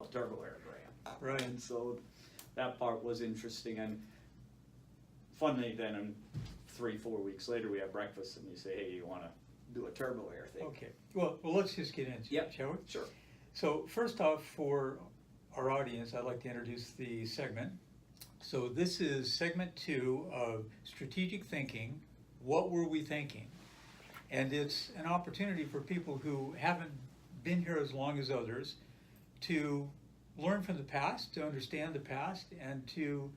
about turbo air, Graham. Right. And so that part was interesting. And finally, then 3-4 weeks later, we have breakfast, and you say, hey, you want to do a turbo air thing? Okay. Well, let's just get into Yep. it, shall we? Sure. So first off, for our audience, I'd like to introduce the segment. So this is segment 2 of Strategic Thinking. What were we thinking? And it's an opportunity for people who haven't been here as long as others to learn from the past, to understand the past, and to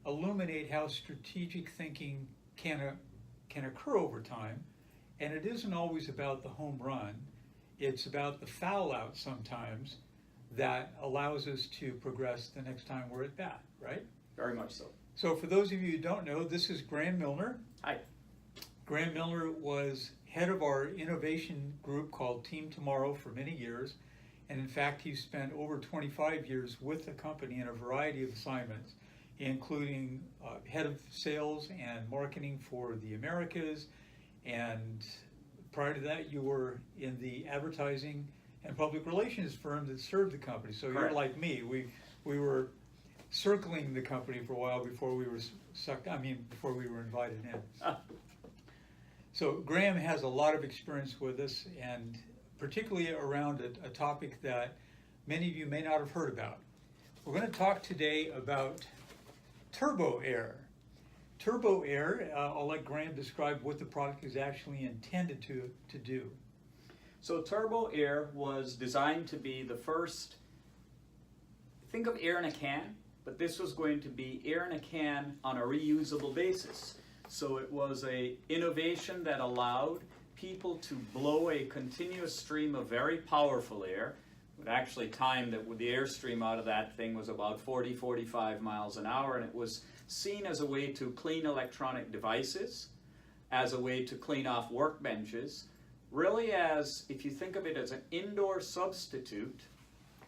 illuminate how strategic thinking can occur over time. And it isn't always about the home run. It's about the foul out sometimes that allows us to progress the next time we're at bat, right? Very much so. So for those of you who don't know, this is Graham Milner. Hi. Graham Milner was head of our innovation group called Team Tomorrow for many years. And in fact, he spent over 25 years with the company in a variety of assignments, including head of sales and marketing for the Americas. And prior to that, you were in the advertising and public relations firm that served the company. So Correct. You're like me. We were circling the company for a while before we were before we were invited in. So Graham has a lot of experience with us, and particularly around a topic that many of you may not have heard about. We're going to talk today about turbo air. Turbo air, I'll let Graham describe what the product is actually intended to do. So turbo air was designed to be the first, think of air in a can, but this was going to be air in a can on a reusable basis. So it was an innovation that allowed people to blow a continuous stream of very powerful air. It actually timed that the airstream out of that thing was about 40-45 miles an hour, and it was seen as a way to clean electronic devices, as a way to clean off workbenches, really as, if you think of it as an indoor substitute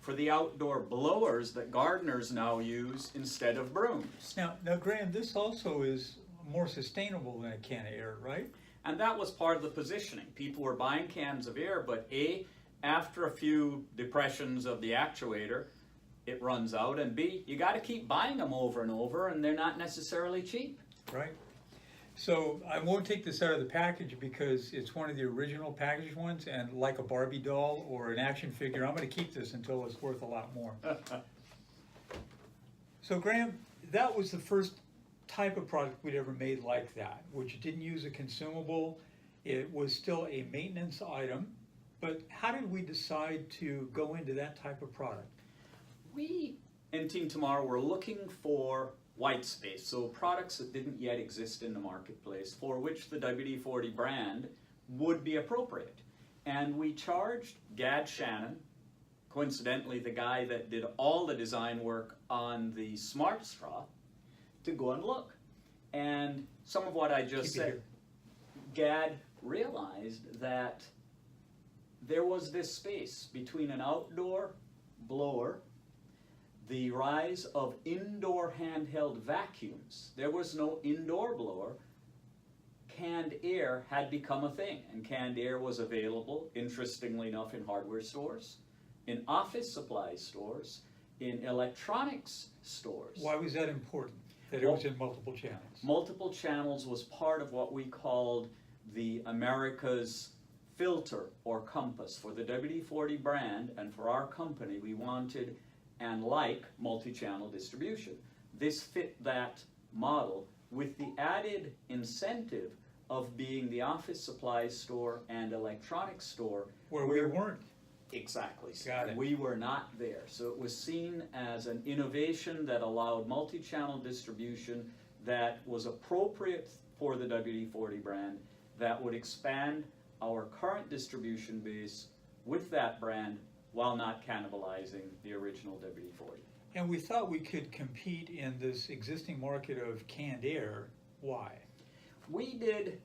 for the outdoor blowers that gardeners now use instead of brooms. Now, Graham, this also is more sustainable than a can of air, right? And that was part of the positioning. People were buying cans of air, but A, after a few depressions of the actuator, it runs out, and B, you got to keep buying them over and over, and they're not necessarily cheap. Right. So I won't take this out of the package because it's one of the original packaged ones, and like a Barbie doll or an action figure, I'm going to keep this until it's worth a lot more. So Graham, that was the first type of product we'd ever made like that, which didn't use a consumable. It was still a maintenance item. But how did we decide to go into that type of product? We in Team Tomorrow were looking for white space, so products that didn't yet exist in the marketplace for which the WD-40 brand would be appropriate. And we charged Gad Shannon, coincidentally the guy that did all the design work on the Smart Straw, to go and look. And some of what I just said, Gad realized that there was this space between an outdoor blower, the rise of indoor handheld vacuums. There was no indoor blower. Canned air had become a thing, and canned air was available, interestingly enough, in hardware stores, in office supply stores, in electronics stores. Why was that important, that it was in multiple channels? Multiple channels was part of what we called the America's filter or compass. For the WD-40 brand and for our company, we wanted and like multi-channel distribution. This fit that model with the added incentive of being the office supply store and electronics store. Where we weren't. Exactly. Got it. We were not there. So it was seen as an innovation that allowed multi-channel distribution that was appropriate for the WD-40 brand, that would expand our current distribution base with that brand while not cannibalizing the original WD-40. And we thought we could compete in this existing market of canned air. Why? We did,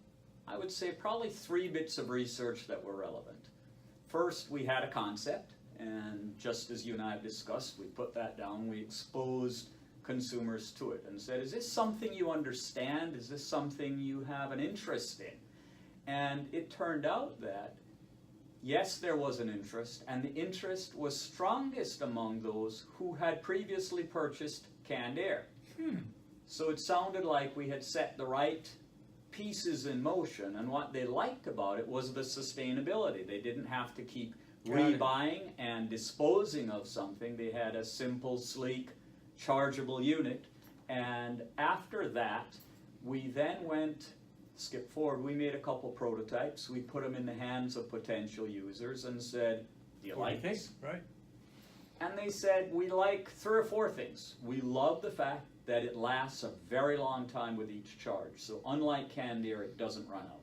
I would say, probably 3 bits of research that were relevant. First, we had a concept, and just as you and I have discussed, we put that down, we exposed consumers to it and said, is this something you understand? Is this something you have an interest in? And it turned out that yes, there was an interest, and the interest was strongest among those who had previously purchased canned air. So it sounded like we had set the right pieces in motion, and what they liked about it was the sustainability. They didn't have to keep rebuying and disposing of something. They had a simple, sleek, chargeable unit. And after that, we then skip forward, we made a couple prototypes. We put them in the hands of potential users and said, do you like this? Right. And they said, we like 3 or 4 things. We love the fact that it lasts a very long time with each charge. So unlike canned air, it doesn't run out.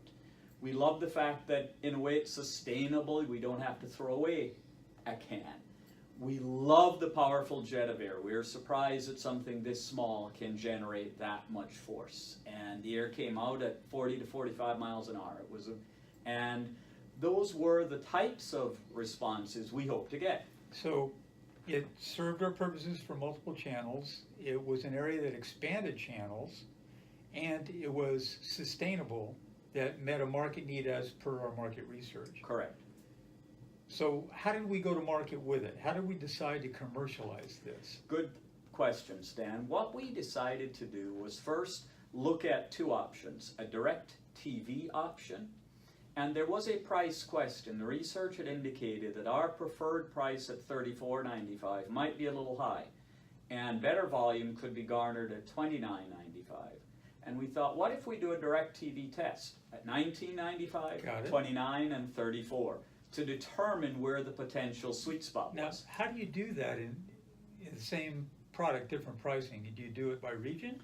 We love the fact that in a way it's sustainable. We don't have to throw away a can. We love the powerful jet of air. We're surprised that something this small can generate that much force. And the air came out at 40 to 45 miles an hour. And those were the types of responses we hope to get. So it served our purposes for multiple channels. It was an area that expanded channels, and it was sustainable, that met a market need as per our market research. Correct. So how did we go to market with it? How did we decide to commercialize this? Good question, Stan. What we decided to do was first look at 2 options, a direct TV option, and there was a price question. The research had indicated that our preferred price at $34.95 might be a little high, and better volume could be garnered at $29.95. And we thought, what if we do a direct TV test at $19.95, $29, and $34 to determine where the potential sweet spot was? Now, how do you do that in the same product, different pricing? Do you do it by region?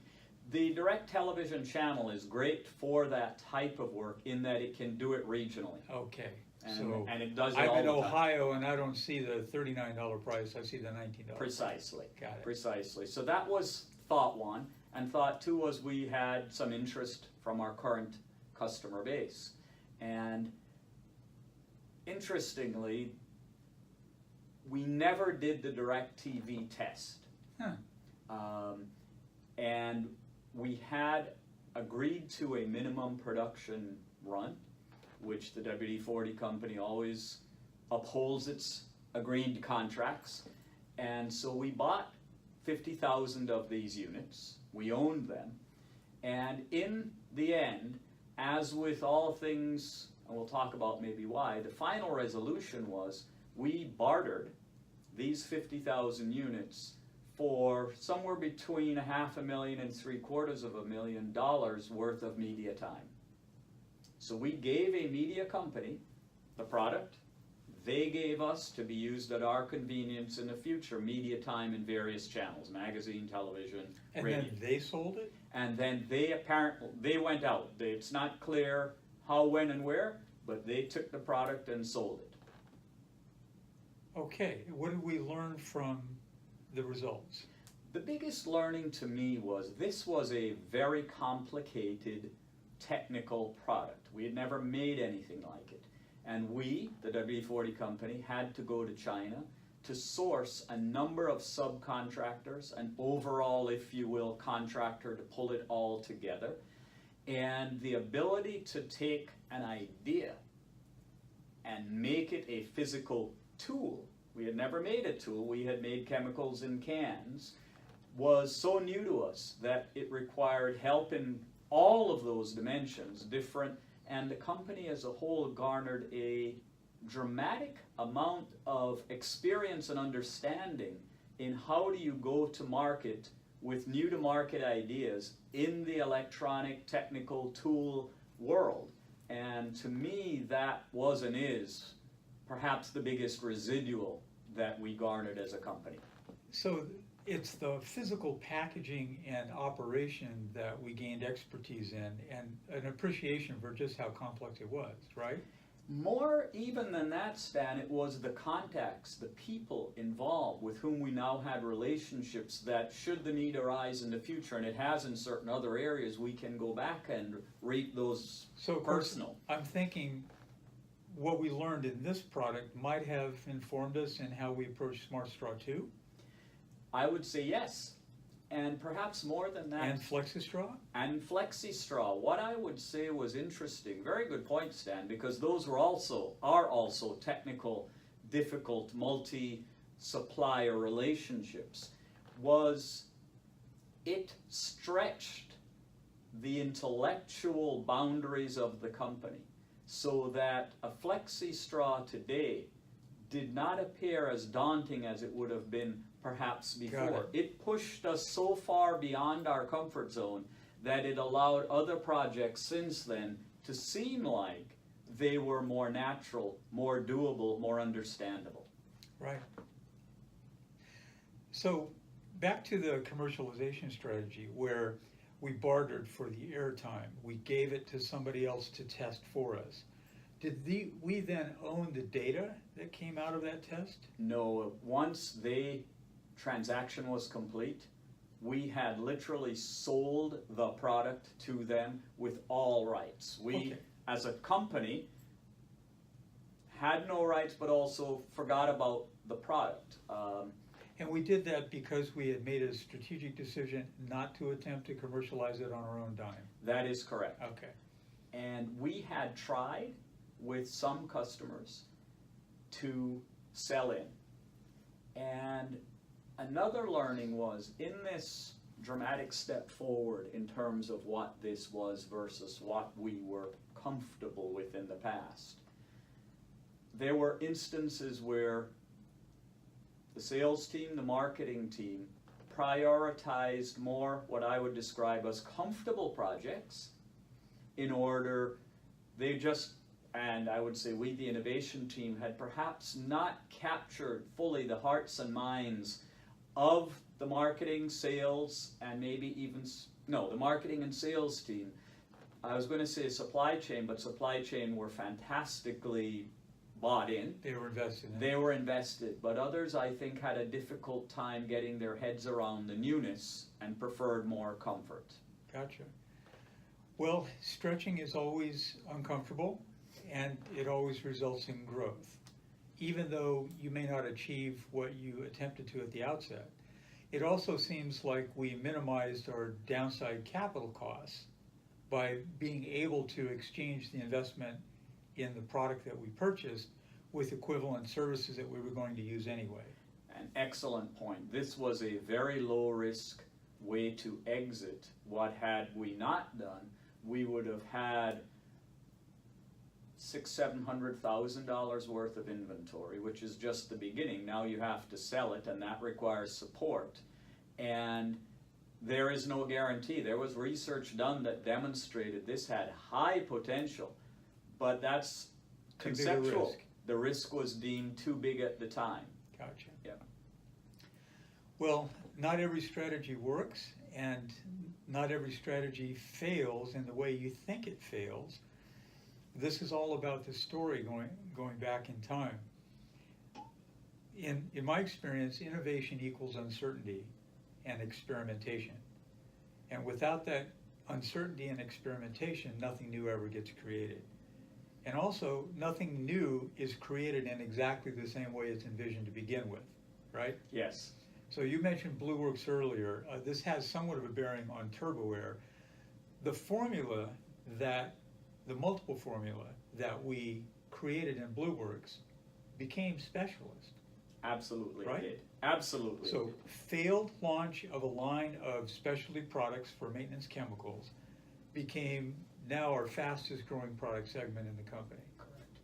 The direct television channel is great for that type of work in that it can do it regionally. Okay. And it does it I'm all in the time. Ohio and I don't see the $39 price, I see the $19. Precisely. Got it. Precisely. So that was thought 1. And thought 2 was we had some interest from our current customer base. And interestingly, we never did the direct TV test. And we had agreed to a minimum production run, which the WD-40 company always upholds its agreed contracts. And so we bought 50,000 of these units. We owned them. And in the end, as with all things, and we'll talk about maybe why, the final resolution was we bartered these 50,000 units for somewhere between $500,000 and $750,000 worth of media time. So we gave a media company the product. They gave us, to be used at our convenience in the future, media time in various channels, magazine, television, radio. And then they sold it? And then they went out. It's not clear how, when, and where, but they took the product and sold it. Okay, what did we learn from the results? The biggest learning to me was this was a very complicated technical product. We had never made anything like it. And we, the WD-40 company, had to go to China to source a number of subcontractors, an overall, if you will, contractor to pull it all together. And the ability to take an idea and make it a physical tool, we had never made a tool, we had made chemicals in cans, was so new to us that it required help in all of those dimensions, and the company as a whole garnered a dramatic amount of experience and understanding in how do you go to market with new to market ideas in the electronic technical tool world. And to me, that was and is perhaps the biggest residual that we garnered as a company. So it's the physical packaging and operation that we gained expertise in and an appreciation for just how complex it was, right? More even than that, Stan, it was the contacts, the people involved with whom we now had relationships that should the need arise in the future, and it has in certain other areas, we can go back and rate those personal. I'm thinking what we learned in this product might have informed us in how we approach Smart Straw 2? I would say yes. And perhaps more than that. And FlexiStraw? And FlexiStraw. What I would say was interesting, very good point, Stan, because those are also technical, difficult, multi-supplier relationships, was it stretched the intellectual boundaries of the company so that a FlexiStraw today did not appear as daunting as it would have been perhaps before. It pushed us so far beyond our comfort zone that it allowed other projects since then to seem like they were more natural, more doable, more understandable. Right. So back to the commercialization strategy where we bartered for the airtime. We gave it to somebody else to test for us. Did we then own the data that came out of that test? No, once the transaction was complete, we had literally sold the product to them with all rights. We, as a company, had no rights, but also forgot about the product. And we did that because we had made a strategic decision not to attempt to commercialize it on our own dime. That is correct. Okay. And we had tried with some customers to sell in. And another learning was, in this dramatic step forward in terms of what this was versus what we were comfortable with in the past, there were instances where the sales team, the marketing team, prioritized more what I would describe as comfortable projects in order, and I would say we, the innovation team, had perhaps not captured fully the hearts and minds of the marketing, sales, and maybe even, the marketing and sales team. I was going to say supply chain, but supply chain were fantastically bought in. They were invested in. They were invested, but others, I think, had a difficult time getting their heads around the newness and preferred more comfort. Gotcha. Well, stretching is always uncomfortable, and it always results in growth. Even though you may not achieve what you attempted to at the outset, it also seems like we minimized our downside capital costs by being able to exchange the investment in the product that we purchased with equivalent services that we were going to use anyway. An excellent point. This was a very low risk way to exit. What had we not done, we would have had $600,000-700,000 worth of inventory, which is just the beginning. Now you have to sell it, and that requires support. And there is no guarantee. There was research done that demonstrated this had high potential, but that's conceptual. The risk was deemed too big at the time. Gotcha. Yeah. Well, not every strategy works, and not every strategy fails in the way you think it fails. This is all about the story going back in time. In my experience, innovation equals uncertainty and experimentation. And without that uncertainty and experimentation, nothing new ever gets created. And also, nothing new is created in exactly the same way it's envisioned to begin with, right? Yes. So you mentioned BlueWorks earlier. This has somewhat of a bearing on TurboAir. The multiple formula that we created in BlueWorks became specialist. Absolutely, right? It did. Absolutely. So failed launch of a line of specialty products for maintenance chemicals became now our fastest growing product segment in the company. Correct.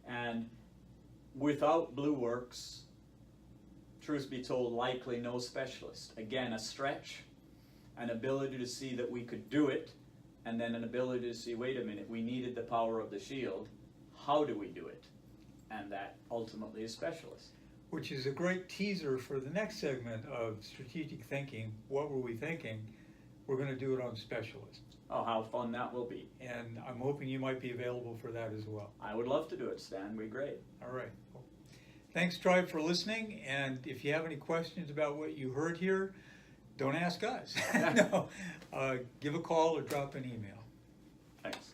And without BlueWorks, truth be told, likely no specialist. Again, a stretch, an ability to see that we could do it, and then an ability to see, wait a minute, we needed the power of the shield. How do we do it? And that ultimately is specialist. Which is a great teaser for the next segment of strategic thinking. What were we thinking? We're going to do it on specialist. Oh, how fun that will be. And I'm hoping you might be available for that as well. I would love to do it, Stan. We're great. All right. Well, thanks, Tribe, for listening. And if you have any questions about what you heard here, don't ask us. No. Give a call or drop an email. Thanks.